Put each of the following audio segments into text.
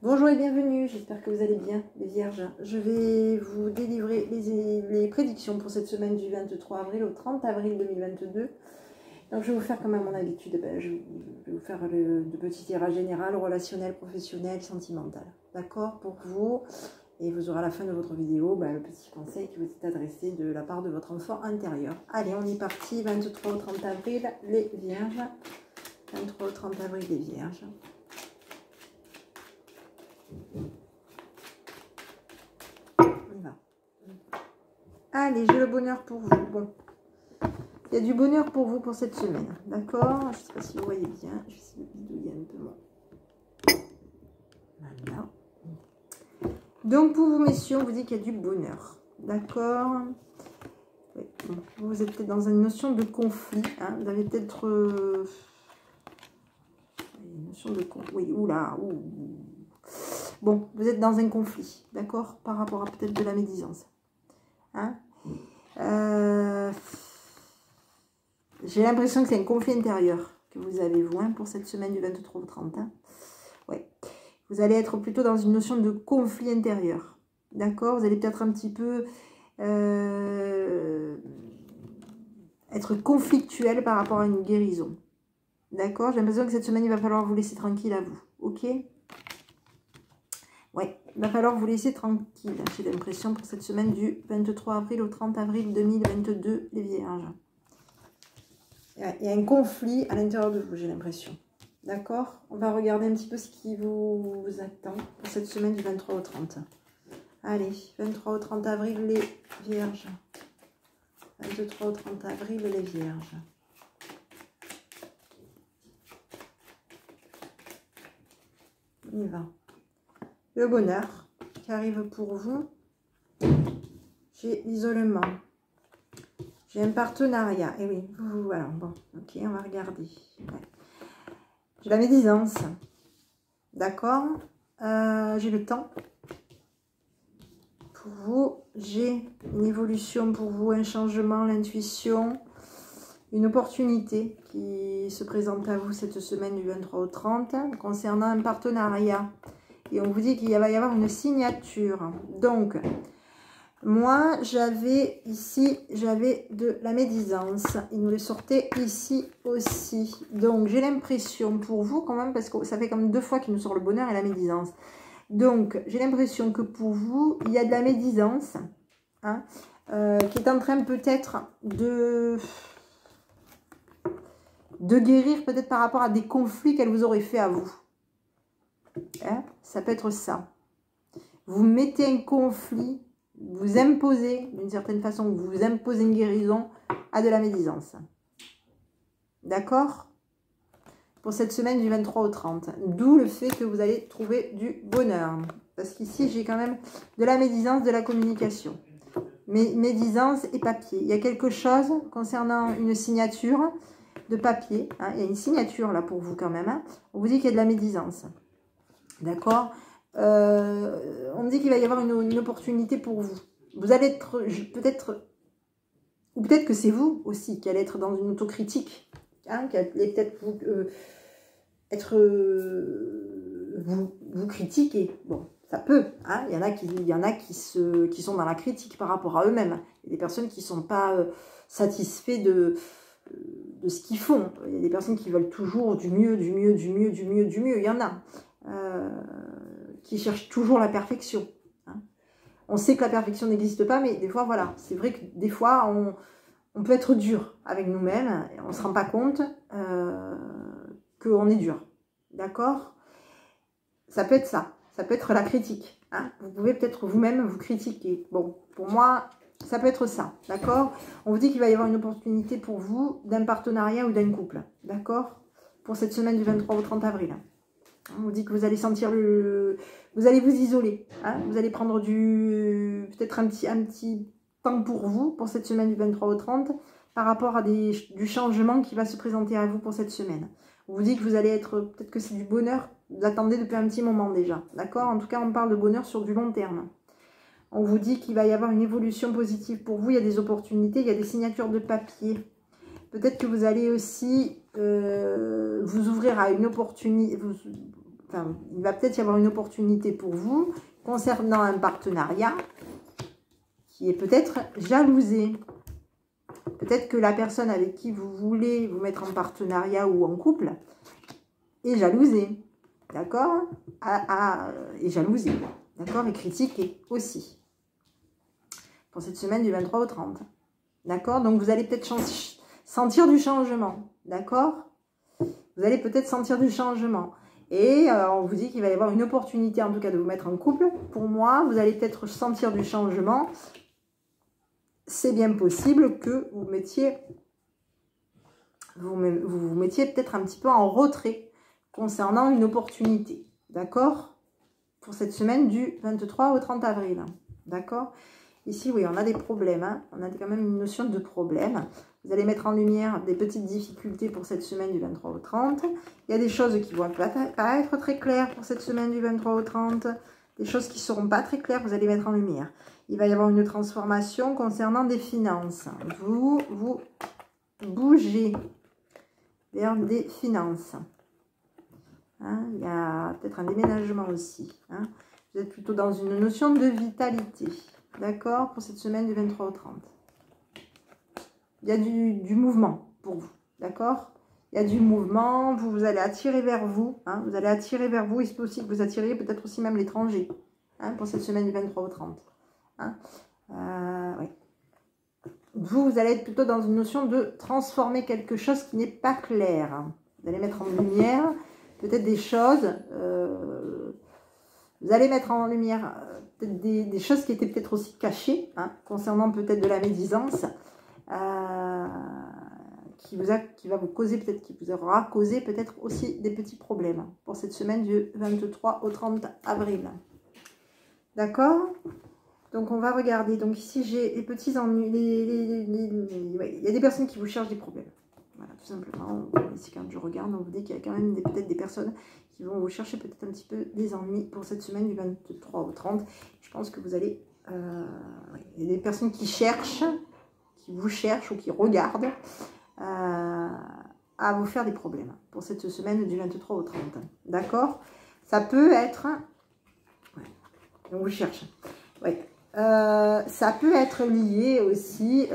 Bonjour et bienvenue, j'espère que vous allez bien les vierges. Je vais vous délivrer les prédictions pour cette semaine du 23 avril au 30 avril 2022. Donc je vais vous faire comme à mon habitude, je vais vous faire de petits tirages général, relationnel, professionnel, sentimental. D'accord pour vous. Et vous aurez à la fin de votre vidéo le petit conseil qui vous est adressé de la part de votre enfant intérieur. Allez, on est parti, 23 au 30 avril, les vierges. 23 au 30 avril, les vierges. On y va. Allez, j'ai le bonheur pour vous. Bon, il y a du bonheur pour vous pour cette semaine, d'accord? Je ne sais pas si vous voyez bien. Je vais essayer de bidouiller un peu moins. Voilà. Donc, pour vous, messieurs, on vous dit qu'il y a du bonheur, d'accord? Oui. Bon, vous êtes peut-être dans une notion de conflit. Hein? Vous avez peut-être... une notion de conflit. Oui, oula, ouh. Bon, vous êtes dans un conflit, d'accord? Par rapport à peut-être de la médisance. Hein? J'ai l'impression que c'est un conflit intérieur que vous avez, vous, pour cette semaine du 23 au 30. Hein? Ouais. Vous allez être plutôt dans une notion de conflit intérieur. D'accord? Vous allez peut-être un petit peu être conflictuel par rapport à une guérison. D'accord? J'ai l'impression que cette semaine, il va falloir vous laisser tranquille à vous. Ok? Ouais, il va falloir vous laisser tranquille. J'ai l'impression pour cette semaine du 23 avril au 30 avril 2022, les vierges. Il y a un conflit à l'intérieur de vous, j'ai l'impression. D'accord? On va regarder un petit peu ce qui vous attend pour cette semaine du 23 au 30. Allez, 23 au 30 avril, les vierges. 23 au 30 avril, les vierges. On y va. Le bonheur qui arrive pour vous. J'ai l'isolement. J'ai un partenariat. Et oui, voilà. Bon, ok, on va regarder. Ouais. J'ai la médisance. D'accord. J'ai le temps. Pour vous, j'ai une évolution pour vous, un changement, l'intuition, une opportunité qui se présente à vous cette semaine du 23 au 30 concernant un partenariat. Et on vous dit qu'il va y avoir une signature. Donc, moi, j'avais ici, j'avais de la médisance. Il nous le sortait ici aussi. Donc, j'ai l'impression pour vous quand même, parce que ça fait comme 2 fois qu'il nous sort le bonheur et la médisance. Donc, j'ai l'impression que pour vous, il y a de la médisance hein, qui est en train peut-être de guérir peut-être par rapport à des conflits qu'elle vous aurait fait à vous. Hein, ça peut être ça. Vous mettez un conflit, vous imposez, d'une certaine façon, vous imposez une guérison à de la médisance. D'accord? Pour cette semaine du 23 au 30. D'où le fait que vous allez trouver du bonheur. Parce qu'ici, j'ai quand même de la médisance, de la communication. Mais médisance et papier. Il y a quelque chose concernant une signature de papier. Hein. Il y a une signature là pour vous quand même. Hein. On vous dit qu'il y a de la médisance. D'accord? On me dit qu'il va y avoir une opportunité pour vous. Vous allez être peut-être... Ou peut-être que c'est vous aussi qui allez être dans une autocritique. Hein, qui allez peut-être vous critiquer. Bon, ça peut. Hein, il y en a qui sont dans la critique par rapport à eux-mêmes. Il y a des personnes qui ne sont pas satisfaits de ce qu'ils font. Il y a des personnes qui veulent toujours du mieux, du mieux, du mieux, du mieux, du mieux. Il y en a qui cherchent toujours la perfection. Hein. On sait que la perfection n'existe pas, mais des fois, voilà. C'est vrai que des fois, on peut être dur avec nous-mêmes. On ne se rend pas compte qu'on est dur. D'accord? Ça peut être ça. Ça peut être la critique. Hein. Vous pouvez peut-être vous-même vous critiquer. Bon, pour moi, ça peut être ça. D'accord? On vous dit qu'il va y avoir une opportunité pour vous d'un partenariat ou d'un couple. D'accord? Pour cette semaine du 23 au 30 avril. On vous dit que vous allez sentir vous allez vous isoler. Hein. Vous allez prendre peut-être un petit temps pour vous, pour cette semaine du 23 au 30, par rapport à du changement qui va se présenter à vous pour cette semaine. On vous dit que vous allez être, peut-être que c'est du bonheur, vous attendez depuis un petit moment déjà, d'accord? En tout cas, on parle de bonheur sur du long terme. On vous dit qu'il va y avoir une évolution positive pour vous, il y a des opportunités, il y a des signatures de papier. Peut-être que vous allez aussi vous ouvrir à une opportunité, enfin, il va peut-être y avoir une opportunité pour vous concernant un partenariat qui est peut-être jalousé. Peut-être que la personne avec qui vous voulez vous mettre en partenariat ou en couple est jalousée, d'accord? Est jalousée, d'accord? Et critiquée aussi. Pour cette semaine du 23 au 30, d'accord? Donc vous allez peut-être sentir du changement, d'accord? Vous allez peut-être sentir du changement. Et on vous dit qu'il va y avoir une opportunité, en tout cas, de vous mettre en couple. Pour moi, vous allez peut-être sentir du changement. C'est bien possible que vous mettiez peut-être un petit peu en retrait concernant une opportunité, d'accord? Pour cette semaine du 23 au 30 avril, d'accord? Ici, oui, on a des problèmes, hein. On a quand même une notion de problème. Vous allez mettre en lumière des petites difficultés pour cette semaine du 23 au 30. Il y a des choses qui vont pas être très claires pour cette semaine du 23 au 30. Des choses qui ne seront pas très claires, vous allez mettre en lumière. Il va y avoir une transformation concernant des finances. Vous bougez vers des finances. Hein, il y a peut-être un déménagement aussi. Hein. Vous êtes plutôt dans une notion de vitalité. D'accord? Pour cette semaine du 23 au 30. Il y a du mouvement pour vous. D'accord? Il y a du mouvement. Vous allez attirer vers vous. Hein, vous allez attirer vers vous. Il se peut aussi que vous attiriez peut-être aussi même l'étranger. Hein, pour cette semaine du 23 au 30. Hein, oui. Vous allez être plutôt dans une notion de transformer quelque chose qui n'est pas clair. Vous allez mettre en lumière peut-être des choses. Vous allez mettre en lumière peut-être des choses qui étaient peut-être aussi cachées, hein, concernant peut-être de la médisance, qui va vous causer peut-être, qui vous aura causé peut-être aussi des petits problèmes pour cette semaine du 23 au 30 avril. D'accord? Donc, on va regarder. Donc, ici, j'ai les petits ennuis. Ouais, il y a des personnes qui vous cherchent des problèmes. Voilà, tout simplement. Ici, quand je regarde, on vous dit qu'il y a quand même peut-être des personnes qui vont vous chercher peut-être un petit peu des ennuis pour cette semaine du 23 au 30. Je pense que vous allez... il y a des personnes qui cherchent, qui vous cherchent ou qui regardent à vous faire des problèmes pour cette semaine du 23 au 30. D'accord? Ça peut être... Ouais, on vous cherche. Ouais. Ça peut être lié aussi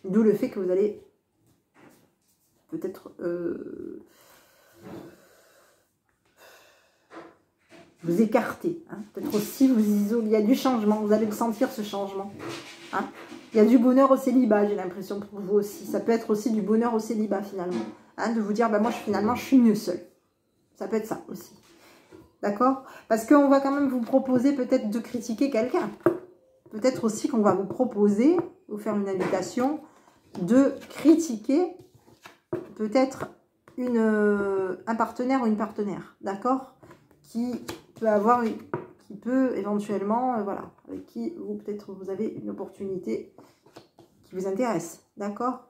d'où le fait que vous allez peut-être vous écarter, hein. Peut-être aussi vous isoler. Il y a du changement, vous allez le sentir, ce changement, hein. Il y a du bonheur au célibat, j'ai l'impression, pour vous aussi. Ça peut être aussi du bonheur au célibat finalement, hein, de vous dire bah, moi finalement je suis mieux seule. Ça peut être ça aussi. D'accord? Parce qu'on va quand même vous proposer peut-être de critiquer quelqu'un. Peut-être aussi qu'on va vous proposer, vous faire une invitation, de critiquer peut-être un partenaire ou une partenaire. D'accord? Qui peut éventuellement, voilà, avec qui vous peut-être vous avez une opportunité qui vous intéresse. D'accord?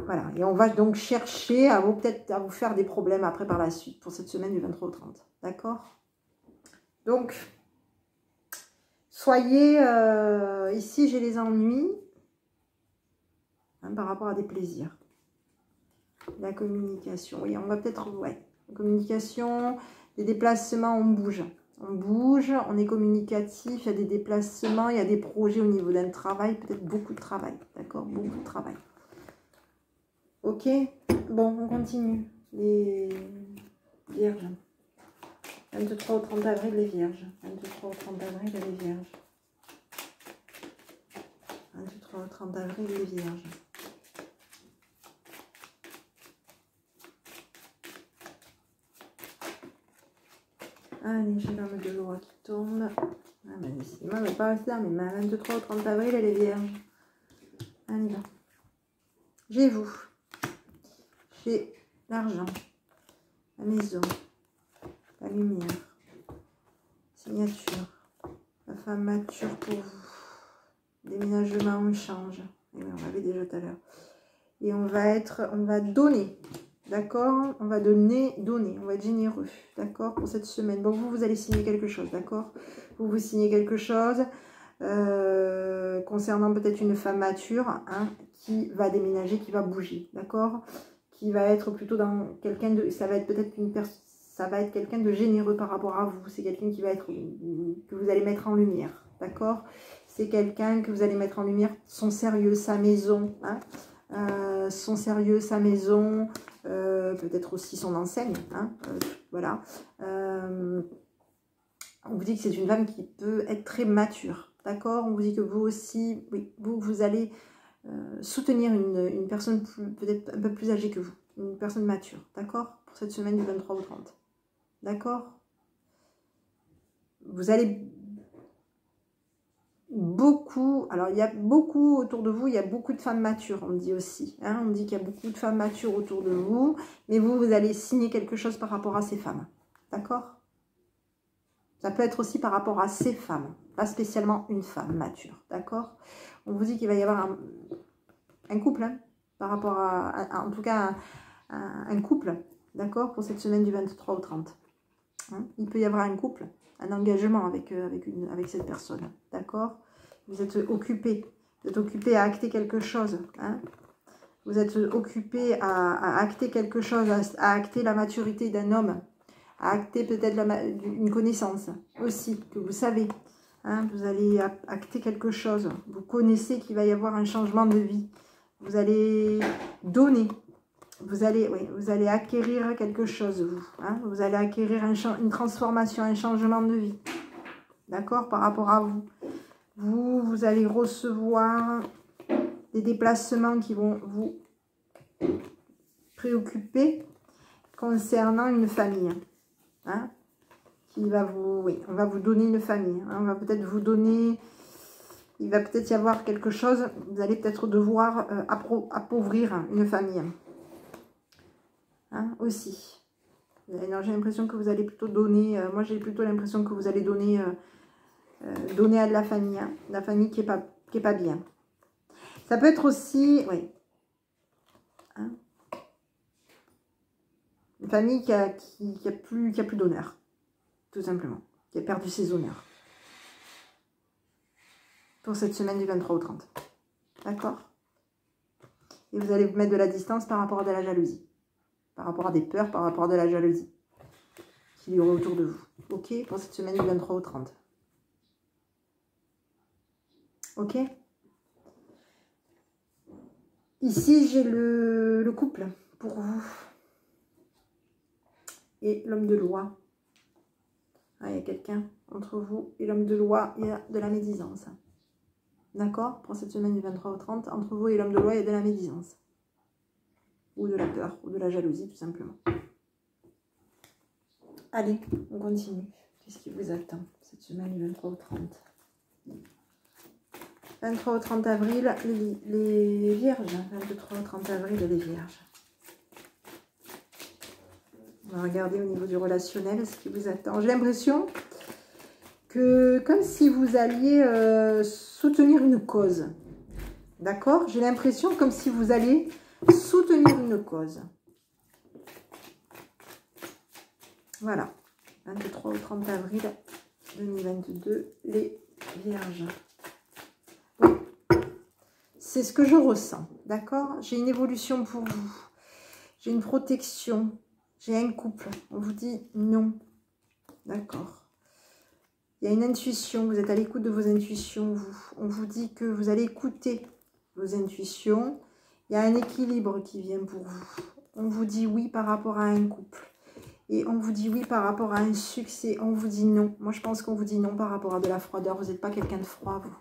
Voilà, et on va donc chercher peut-être à vous faire des problèmes après par la suite pour cette semaine du 23 au 30. D'accord? Donc, soyez... ici, j'ai les ennuis, hein, par rapport à des plaisirs. La communication, oui, on va peut-être... Ouais, la communication, des déplacements, on bouge. On bouge, on est communicatif, il y a des déplacements, il y a des projets au niveau d'un travail, peut-être beaucoup de travail. D'accord? Beaucoup de travail. Ok, bon, on continue. Les vierges. 23 au 30 avril, les vierges. 23 au 30 avril, les vierges. 23 au 30 avril, les vierges. Allez, j'ai l'homme de loi qui tombe. Ah, ben, décidément, mais pas ça, mais 23 au 30 avril, elle est vierge. Allez, là. J'ai vous. J'ai l'argent, la maison, la lumière, signature, la femme mature pour vous, déménagement, on change, et on l'avait déjà tout à l'heure, et on va donner, d'accord, on va donner, on va être généreux, d'accord, pour cette semaine. Donc vous allez signer quelque chose, d'accord, vous signez quelque chose, concernant peut-être une femme mature, hein, qui va déménager, qui va bouger, d'accord? Qui va être plutôt dans quelqu'un de... Ça va être peut-être une personne... Ça va être quelqu'un de généreux par rapport à vous. C'est quelqu'un qui va être... que vous allez mettre en lumière, d'accord? C'est quelqu'un que vous allez mettre en lumière, son sérieux, sa maison, hein, son sérieux, sa maison, peut-être aussi son enseigne, hein, voilà. On vous dit que c'est une femme qui peut être très mature, d'accord? On vous dit que vous aussi, oui, vous allez soutenir une personne peut-être un peu plus âgée que vous, une personne mature, d'accord? Pour cette semaine du 23 au 30, d'accord? Vous allez beaucoup, alors il y a beaucoup autour de vous, il y a beaucoup de femmes matures, on me dit aussi, hein, on me dit qu'il y a beaucoup de femmes matures autour de vous, mais vous allez signer quelque chose par rapport à ces femmes, d'accord? Ça peut être aussi par rapport à ces femmes, pas spécialement une femme mature, d'accord? On vous dit qu'il va y avoir un couple, hein, par rapport à en tout cas, un couple, d'accord? Pour cette semaine du 23 au 30. Hein, il peut y avoir un couple, un engagement avec cette personne, d'accord? Vous êtes occupé à acter quelque chose, hein? Vous êtes occupé à acter quelque chose, à acter la maturité d'un homme, à acter peut-être une connaissance aussi, que vous savez, hein? Vous allez acter quelque chose, vous connaissez qu'il va y avoir un changement de vie, vous allez donner. Vous allez acquérir quelque chose, vous. Hein, vous allez acquérir une transformation, un changement de vie. D'accord? Par rapport à vous. Vous allez recevoir des déplacements qui vont vous préoccuper concernant une famille. Hein, qui va vous... Oui, on va vous donner une famille. Hein, on va peut-être vous donner... Il va peut-être y avoir quelque chose. Vous allez peut-être devoir appauvrir une famille. Hein, aussi. J'ai l'impression que vous allez plutôt donner, moi j'ai plutôt l'impression que vous allez donner, donner à de la famille, hein, la famille qui est pas bien. Ça peut être aussi, oui, hein, une famille qui a plus d'honneur, tout simplement, qui a perdu ses honneurs. Pour cette semaine du 23 au 30. D'accord? Et vous allez vous mettre de la distance par rapport à de la jalousie. Par rapport à des peurs, par rapport à de la jalousie qu'il y aura autour de vous. Ok? Pour cette semaine du 23 au 30. Ok? Ici, j'ai le couple pour vous. Et l'homme de loi. Ah, il y a quelqu'un entre vous et l'homme de loi. Il y a de la médisance. D'accord? Pour cette semaine du 23 au 30, entre vous et l'homme de loi, il y a de la médisance. Ou de la peur, ou de la jalousie, tout simplement. Allez, on continue. Qu'est-ce qui vous attend cette semaine du 23 au 30? 23 au 30 avril, les vierges. 23 au 30 avril, les vierges. On va regarder au niveau du relationnel ce qui vous attend. J'ai l'impression que comme si vous alliez soutenir une cause. D'accord? J'ai l'impression comme si vous allez soutenir une cause. Voilà. 23 au 30 avril 2022, les vierges. Oui. C'est ce que je ressens. D'accord? J'ai une évolution pour vous. J'ai une protection. J'ai un couple. On vous dit non. D'accord. Il y a une intuition. Vous êtes à l'écoute de vos intuitions. On vous dit que vous allez écouter vos intuitions. Il y a un équilibre qui vient pour vous. On vous dit oui par rapport à un couple. Et on vous dit oui par rapport à un succès. On vous dit non. Moi, je pense qu'on vous dit non par rapport à de la froideur. Vous n'êtes pas quelqu'un de froid, vous.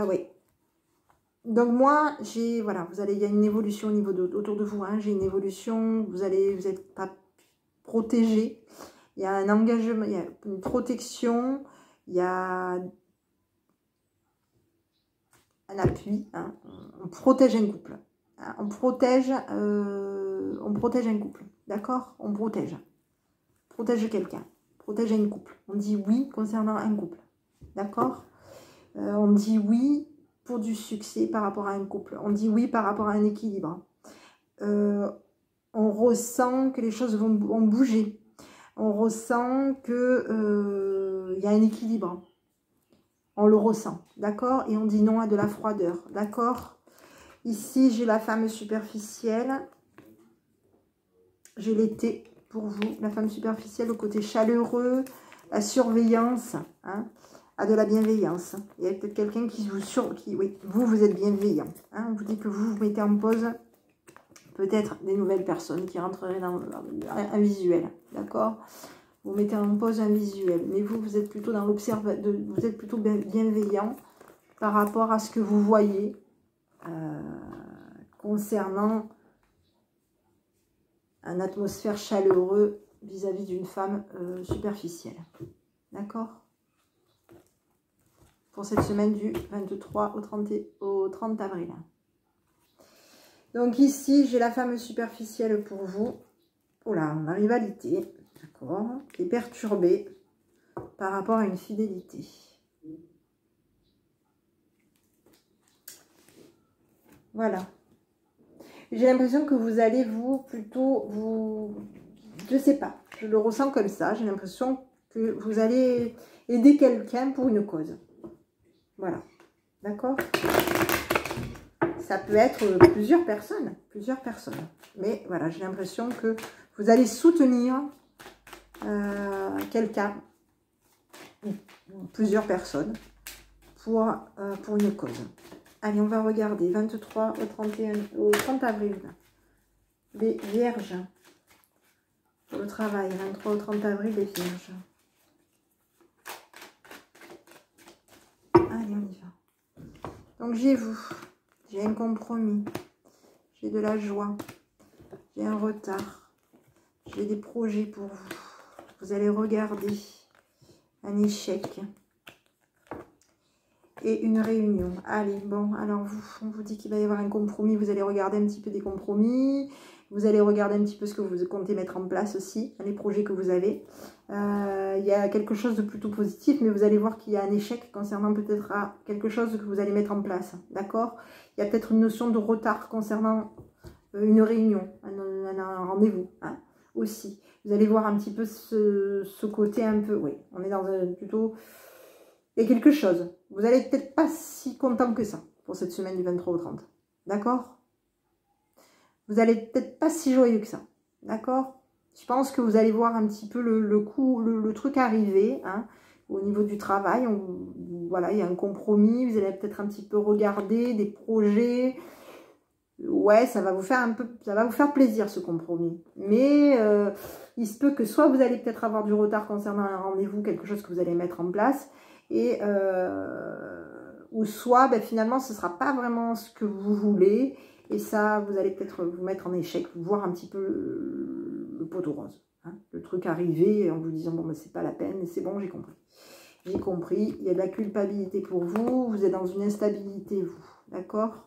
Oui. Donc moi, voilà, il y a une évolution au niveau autour de vous. Hein, j'ai une évolution. Vous n'êtes pas protégé. Il y a un engagement, il y a une protection. Il y a un appui. Hein, on protège un couple. Hein, on protège un couple. D'accord? On protège. Protège quelqu'un. Protège un couple. On dit oui concernant un couple. D'accord? On dit oui pour du succès par rapport à un couple. On dit oui par rapport à un équilibre. On ressent que les choses vont bouger. On ressent que y a un équilibre. On le ressent, d'accord? Et on dit non à de la froideur, d'accord? Ici, j'ai la femme superficielle. J'ai l'été pour vous. La femme superficielle, au côté chaleureux, la surveillance, hein, à de la bienveillance. Il y a peut-être quelqu'un qui vous... oui, vous êtes bienveillant. Hein, on vous dit que vous mettez en pause peut-être des nouvelles personnes qui rentreraient dans un visuel, d'accord? Vous mettez en pause un visuel, mais vous êtes plutôt dans vous êtes plutôt bienveillant par rapport à ce que vous voyez concernant une atmosphère chaleureuse vis-à-vis d'une femme superficielle. D'accord? Pour cette semaine du 23 au 30 avril. Donc ici, j'ai la femme superficielle pour vous. Oh là, ma rivalité. D'accord, qui est perturbée par rapport à une fidélité. Voilà. J'ai l'impression que vous allez je sais pas, je le ressens comme ça. J'ai l'impression que vous allez aider quelqu'un pour une cause. Voilà. D'accord? Ça peut être plusieurs personnes. Mais voilà, j'ai l'impression que vous allez soutenir quelqu'un, ou plusieurs personnes, pour une cause. Allez, on va regarder 23 au 30 avril. Les vierges. Pour le travail, 23 au 30 avril, les vierges. Allez, on y va. Donc, j'ai un compromis, j'ai de la joie, j'ai un retard, j'ai des projets pour vous. Vous allez regarder un échec et une réunion. Allez, bon, alors on vous dit qu'il va y avoir un compromis. Vous allez regarder un petit peu des compromis. Vous allez regarder un petit peu ce que vous comptez mettre en place aussi, les projets que vous avez. Il y a quelque chose de plutôt positif, mais vous allez voir qu'il y a un échec concernant peut-être quelque chose que vous allez mettre en place. D'accord? Il y a peut-être une notion de retard concernant une réunion, un rendez-vous, hein, aussi. Vous allez voir un petit peu ce côté un peu... Oui, on est dans un plutôt... Il y a quelque chose. Vous n'allez peut-être pas si content que ça pour cette semaine du 23 au 30. D'accord? Vous n'allez peut-être pas si joyeux que ça. D'accord? Je pense que vous allez voir un petit peu le truc arriver, hein, au niveau du travail. Voilà, il y a un compromis. Vous allez peut-être un petit peu regarder des projets. Ouais, ça va vous faire plaisir ce compromis. Mais il se peut que soit vous allez peut-être avoir du retard concernant un rendez-vous, quelque chose que vous allez mettre en place, et ou soit ben, finalement ce ne sera pas vraiment ce que vous voulez, et ça vous allez peut-être vous mettre en échec, voir un petit peu le poteau rose, hein, le truc arriver en vous disant bon ben, c'est pas la peine, c'est bon, j'ai compris. J'ai compris, il y a de la culpabilité pour vous, vous êtes dans une instabilité, vous, d'accord?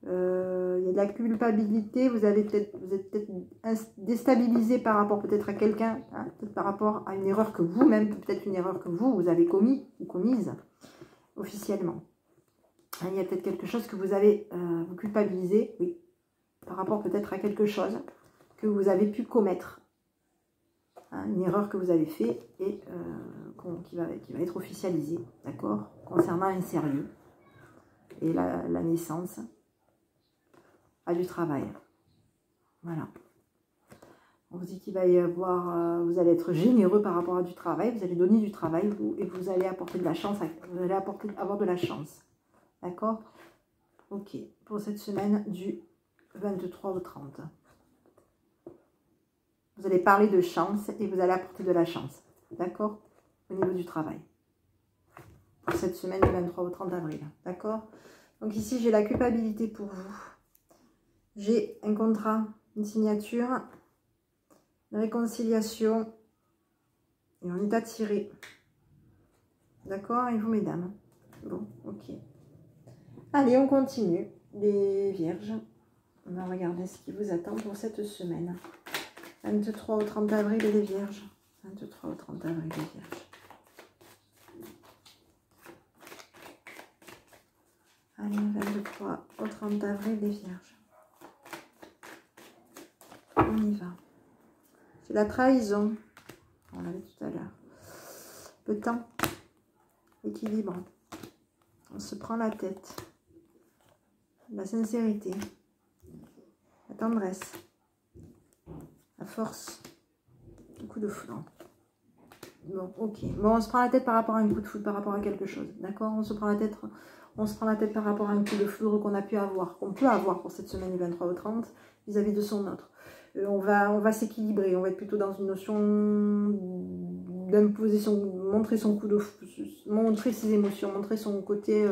Il y a de la culpabilité, vous êtes peut-être déstabilisé par rapport peut-être à quelqu'un, hein, peut-être par rapport à une erreur que vous-même, peut-être une erreur que vous avez commis ou commise officiellement. Hein, il y a peut-être quelque chose que vous avez vous culpabilisé, oui, par rapport peut-être à quelque chose que vous avez pu commettre. Hein, une erreur que vous avez fait et qui va être officialisée, d'accord, concernant un sérieux et la naissance du travail. Voilà. On vous dit qu'il va y avoir, vous allez être généreux par rapport à du travail, vous allez donner du travail et vous allez apporter de la chance, vous allez avoir de la chance. D'accord? Ok, pour cette semaine du 23 au 30. Vous allez parler de chance et vous allez apporter de la chance. D'accord? Au niveau du travail. Pour cette semaine du 23 au 30 avril. D'accord? Donc ici, j'ai la culpabilité pour vous. J'ai un contrat, une signature, une réconciliation, et on est attiré. D'accord? Et vous, mesdames? Bon, ok. Allez, on continue. Les vierges, on va regarder ce qui vous attend pour cette semaine. 23 au 30 avril, les vierges. 23 au 30 avril, les vierges. Allez, 23 au 30 avril, les vierges. On y va. C'est la trahison. On l'avait tout à l'heure. Le temps. équilibre. On se prend la tête. La sincérité. La tendresse. La force. Un coup de foudre. Bon, ok. Bon, on se prend la tête par rapport à un coup de foudre, par rapport à quelque chose. D'accord? On se prend la tête par rapport à un coup de foudre qu'on a pu avoir, qu'on peut avoir pour cette semaine du 23 au 30 vis-à-vis de son autre. On va s'équilibrer. On va être plutôt dans une notion d'imposer montrer son coup de foudre, montrer ses émotions, montrer son côté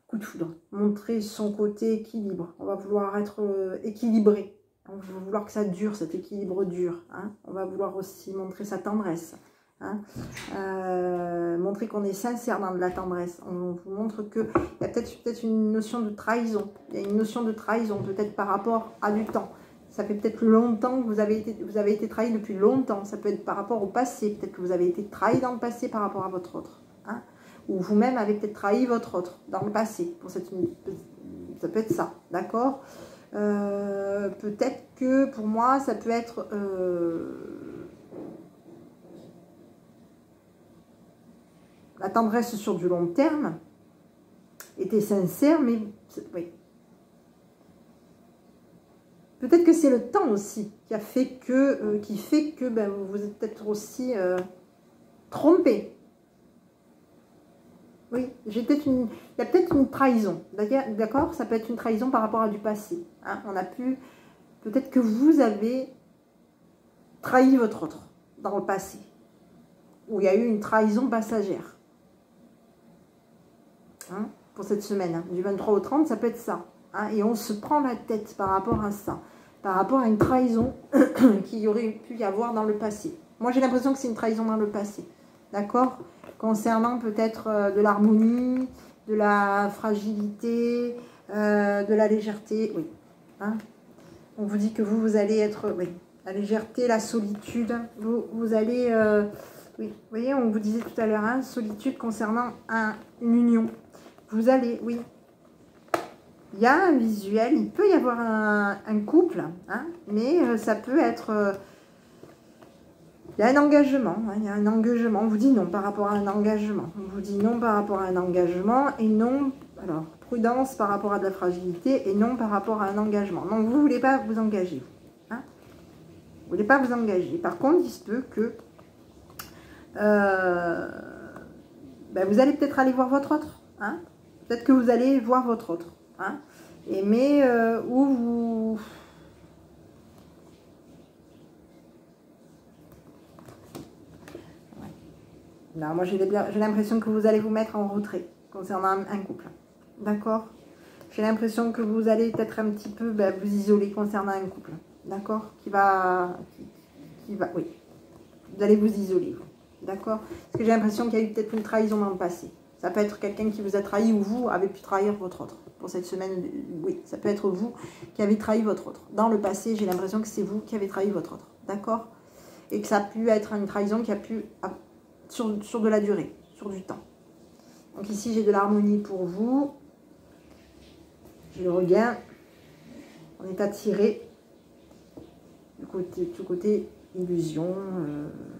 coup de foudre, montrer son côté équilibre. On va vouloir être équilibré. On va vouloir que ça dure, cet équilibre dure. Hein. On va vouloir aussi montrer sa tendresse. Hein. Montrer qu'on est sincère dans de la tendresse. On vous montre qu'il y a peut-être une notion de trahison. Il y a une notion de trahison, peut-être par rapport à du temps. Ça fait peut-être longtemps que vous avez été trahi depuis longtemps. Ça peut être par rapport au passé. Peut-être que vous avez été trahi dans le passé par rapport à votre autre. Hein. Ou vous-même avez peut-être trahi votre autre dans le passé. Ça peut être ça, d'accord? Peut-être que pour moi, ça peut être la tendresse sur du long terme était sincère, mais oui. Peut-être que c'est le temps aussi qui fait que ben, vous vous êtes peut-être aussi trompé. Oui, il y a peut-être une trahison, d'accord? Ça peut être une trahison par rapport à du passé. Hein? Peut-être que vous avez trahi votre autre dans le passé, où il y a eu une trahison passagère. Hein? Pour cette semaine, hein, du 23 au 30, ça peut être ça. Hein? Et on se prend la tête par rapport à ça, par rapport à une trahison qu'il y aurait pu y avoir dans le passé. Moi, j'ai l'impression que c'est une trahison dans le passé, d'accord? Concernant peut-être de l'harmonie, de la fragilité, de la légèreté, oui. Hein? On vous dit que vous allez être, oui, la légèreté, la solitude, vous allez, oui, vous voyez, on vous disait tout à l'heure, hein, solitude concernant une union. Vous allez, oui, il y a un visuel, il peut y avoir un couple, hein, mais ça peut être... il y a un engagement, hein, il y a un engagement. On vous dit non par rapport à un engagement. On vous dit non par rapport à un engagement et non, alors, prudence par rapport à de la fragilité et non par rapport à un engagement. Donc, vous ne voulez pas vous engager. Hein, vous ne voulez pas vous engager. Par contre, il se peut que ben, vous allez peut-être aller voir votre autre. Hein, peut-être que vous allez voir votre autre. Hein, mais où vous... Non, moi j'ai l'impression que vous allez vous mettre en retrait concernant un couple. D'accord? J'ai l'impression que vous allez peut-être un petit peu vous isoler concernant un couple. D'accord? Qui va... Oui. Vous allez vous isoler. D'accord? Parce que j'ai l'impression qu'il y a eu peut-être une trahison dans le passé. Ça peut être quelqu'un qui vous a trahi ou vous avez pu trahir votre autre. Pour cette semaine, oui, ça peut être vous qui avez trahi votre autre. Dans le passé, j'ai l'impression que c'est vous qui avez trahi votre autre. D'accord? Et que ça a pu être une trahison qui a pu... Sur de la durée, sur du temps. Donc ici, j'ai de l'harmonie pour vous. J'ai le regain. On est attiré du côté illusion,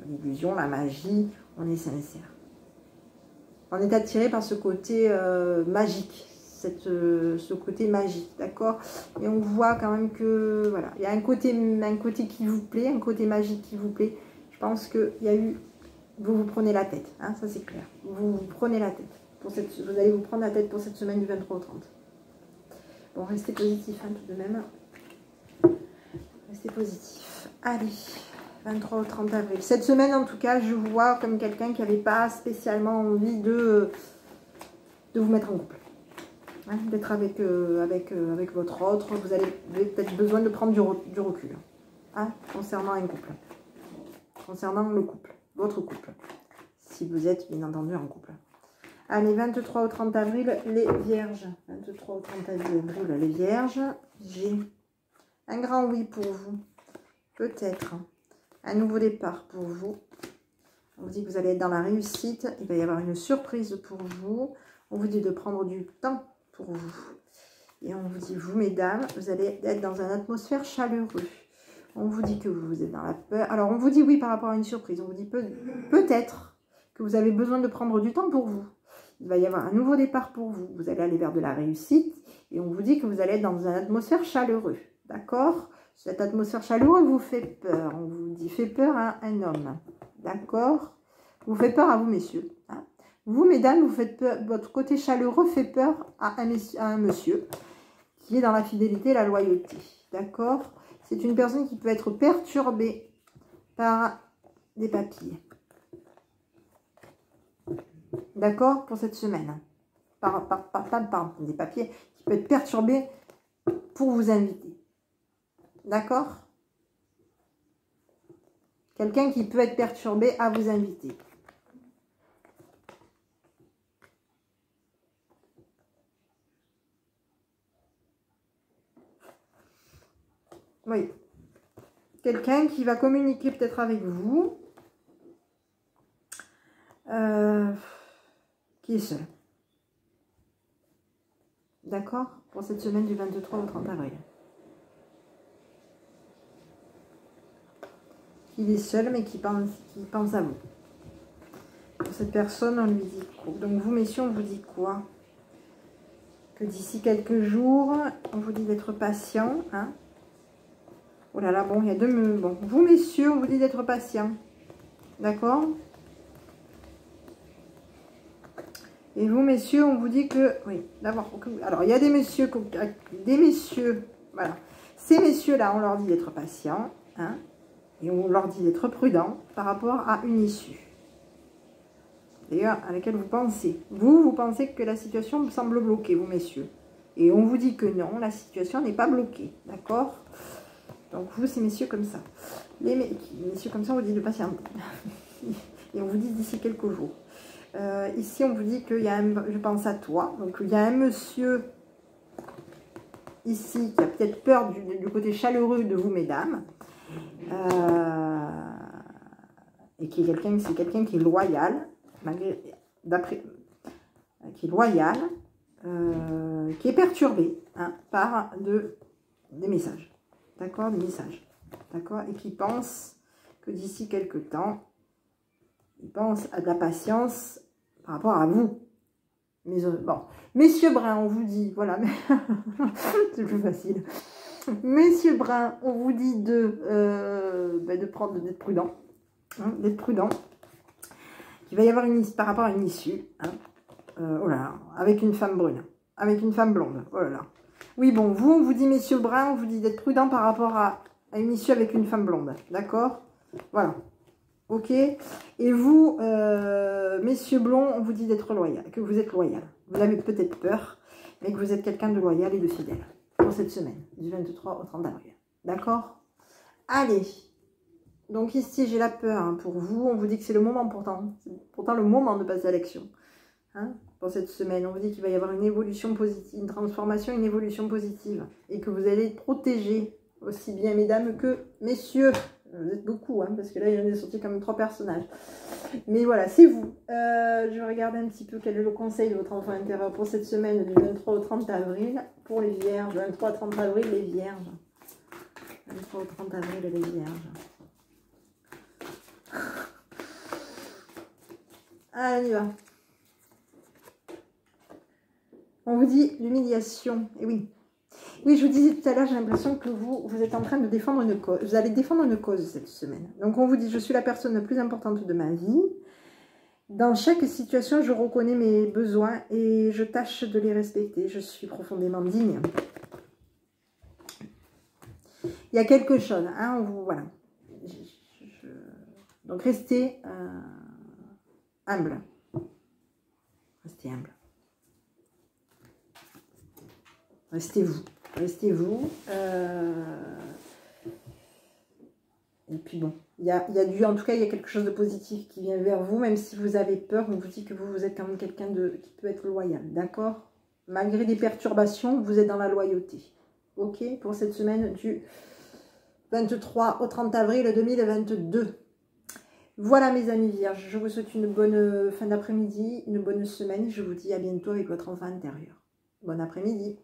l'illusion, la magie. On est sincère. On est attiré par ce côté magique, ce côté magique, d'accord? Et on voit quand même que, voilà, il y a un côté qui vous plaît, un côté magique qui vous plaît. Je pense qu'il y a eu... Vous vous prenez la tête, hein, ça c'est clair. Vous vous prenez la tête. Vous allez vous prendre la tête pour cette semaine du 23 au 30. Bon, restez positif hein, tout de même. Restez positif. Allez, 23 au 30 avril. Cette semaine, en tout cas, je vous vois comme quelqu'un qui n'avait pas spécialement envie de vous mettre en couple. Hein, d'être avec votre autre. Vous avez peut-être besoin de prendre du recul. Hein, concernant un couple. Concernant le couple. Votre couple, si vous êtes bien entendu en couple. Allez, 23 au 30 avril, les vierges. 23 au 30 avril, les vierges. J'ai un grand oui pour vous. Peut-être un nouveau départ pour vous. On vous dit que vous allez être dans la réussite. Il va y avoir une surprise pour vous. On vous dit de prendre du temps pour vous. Et on vous dit, vous mesdames, vous allez être dans une atmosphère chaleureuse. On vous dit que vous êtes dans la peur. Alors, on vous dit oui par rapport à une surprise. On vous dit peut-être que vous avez besoin de prendre du temps pour vous. Il va y avoir un nouveau départ pour vous. Vous allez aller vers de la réussite. Et on vous dit que vous allez être dans une atmosphère chaleureuse. D'accord? Cette atmosphère chaleureuse vous fait peur. On vous dit fait peur à un homme. D'accord? Vous faites peur à vous, messieurs. Hein? Vous, mesdames, vous faites peur. Votre côté chaleureux fait peur à un monsieur qui est dans la fidélité et la loyauté. D'accord? C'est une personne qui peut être perturbée par des papiers. D'accord? Pour cette semaine. Par des papiers qui peut être perturbé pour vous inviter. D'accord? Quelqu'un qui peut être perturbé à vous inviter. Oui. Quelqu'un qui va communiquer peut-être avec vous. Qui est seul. D'accord? Pour cette semaine du 23 au 30 avril. Il est seul, mais qui pense à vous. Pour cette personne, on lui dit quoi? Donc vous, messieurs, on vous dit quoi? Que d'ici quelques jours, on vous dit d'être patient. Hein? Oh là là, bon, il y a deux... Bon, vous, messieurs, on vous dit d'être patient. D'accord? Et vous, messieurs, on vous dit que... Oui, d'abord... Alors, il y a des messieurs... Voilà. Ces messieurs-là, on leur dit d'être patients. Hein? Et on leur dit d'être prudents par rapport à une issue. D'ailleurs, à laquelle vous pensez. Vous pensez que la situation semble bloquée, vous, messieurs. Et on vous dit que non, la situation n'est pas bloquée. D'accord? Donc, vous, c'est messieurs comme ça. Les messieurs comme ça, on vous dit de patienter. Et on vous dit d'ici quelques jours. Ici, on vous dit qu'il y a un... Je pense à toi. Donc, il y a un monsieur ici qui a peut-être peur du côté chaleureux de vous, mesdames. Et qui est quelqu'un, c'est quelqu'un qui est loyal, qui est loyal, qui est perturbé hein, par des messages. D'accord? Des messages. D'accord? Et qui pense que d'ici quelques temps, il pense à de la patience par rapport à vous. Mais bon, messieurs bruns, on vous dit, voilà, c'est plus facile. Messieurs bruns, on vous dit d'être prudent, hein, d'être prudent. Il va y avoir une par rapport à une issue, hein, oh là là, avec une femme brune, avec une femme blonde, oh là là. Oui, bon, vous, on vous dit, messieurs bruns, on vous dit d'être prudent par rapport à une issue avec une femme blonde, d'accord? Voilà. Ok. Et vous, messieurs blonds, on vous dit d'être loyal, que vous êtes loyal. Vous avez peut-être peur, mais que vous êtes quelqu'un de loyal et de fidèle pour cette semaine, du 23 au 30 avril. D'accord? Allez. Donc ici, j'ai la peur hein, pour vous. On vous dit que c'est le moment pourtant. C'est pourtant le moment de passer à l'action. Hein, pour cette semaine, on vous dit qu'il va y avoir une évolution positive, une transformation, une évolution positive. Et que vous allez être protégés, aussi bien mesdames que messieurs. Vous êtes beaucoup, hein, parce que là, il y en a sorti comme 3 personnages. Mais voilà, c'est vous. Je vais regarder un petit peu quel est le conseil de votre enfant intérieur pour cette semaine du 23 au 30 avril. Pour les vierges, 23 au 30 avril, les vierges. 23 au 30 avril, les vierges. Allez, on y va. On vous dit l'humiliation. Et oui. Oui, je vous disais tout à l'heure, j'ai l'impression que vous êtes en train de défendre une cause. Vous allez défendre une cause cette semaine. Donc, on vous dit, je suis la personne la plus importante de ma vie. Dans chaque situation, je reconnais mes besoins et je tâche de les respecter. Je suis profondément digne. Il y a quelque chose, hein, on vous, voilà. Donc, restez humble. Restez humble. Restez vous. Restez-vous. Et puis bon, en tout cas, il y a quelque chose de positif qui vient vers vous, même si vous avez peur, on vous dit que vous êtes quand même quelqu'un qui peut être loyal, d'accord? Malgré des perturbations, vous êtes dans la loyauté. Ok? Pour cette semaine du 23 au 30 avril 2022. Voilà mes amis vierges, je vous souhaite une bonne fin d'après-midi, une bonne semaine. Je vous dis à bientôt avec votre enfant intérieur. Bon après-midi.